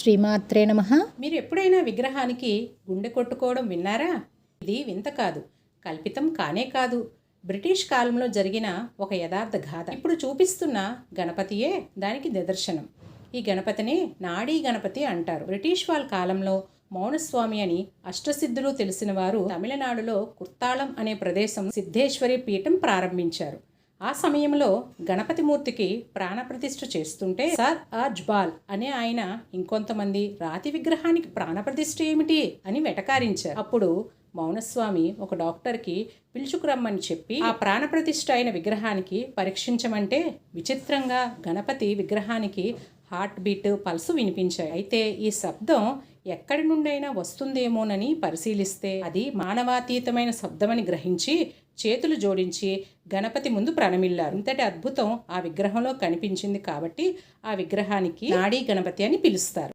శ్రీమాత్రే నమః. మీరు ఎప్పుడైనా విగ్రహానికి గుండె కొట్టుకోవడం విన్నారా? ఇది వింత కాదు, కల్పితం కానే కాదు. బ్రిటిష్ కాలంలో జరిగిన ఒక యథార్థ గాథ. ఇప్పుడు చూపిస్తున్న గణపతియే దానికి నిదర్శనం. ఈ గణపతిని నాడీ గణపతి అంటారు. బ్రిటిష్ వాళ్ళ కాలంలో మౌనస్వామి అని అష్టసిద్ధులు తెలిసిన వారు తమిళనాడులో కుర్తాళం అనే ప్రదేశం సిద్ధేశ్వరి పీఠం ప్రారంభించారు. ఆ సమయంలో గణపతి మూర్తికి ప్రాణప్రతిష్ఠ చేస్తుంటే సర్ అజ్బాల్ అనే ఆయన ఇంకొంతమంది రాతి విగ్రహానికి ప్రాణప్రతిష్ఠ ఏమిటి అని వెటకారించారు. అప్పుడు మౌనస్వామి ఒక డాక్టర్కి పిలుచుకురమ్మని చెప్పి ఆ ప్రాణప్రతిష్ఠ అయిన విగ్రహానికి పరీక్షించమంటే విచిత్రంగా గణపతి విగ్రహానికి హార్ట్ బీట్ పల్సు వినిపించాయి. అయితే ఈ శబ్దం ఎక్కడి నుండైనా వస్తుందేమోనని పరిశీలిస్తే అది మానవాతీతమైన శబ్దమని గ్రహించి చేతులు జోడించి గణపతి ముందు ప్రణమిల్లారు. ఇంతటి అద్భుతం ఆ విగ్రహంలో కనిపించింది కాబట్టి ఆ విగ్రహానికి నాడీ గణపతి అని పిలుస్తారు.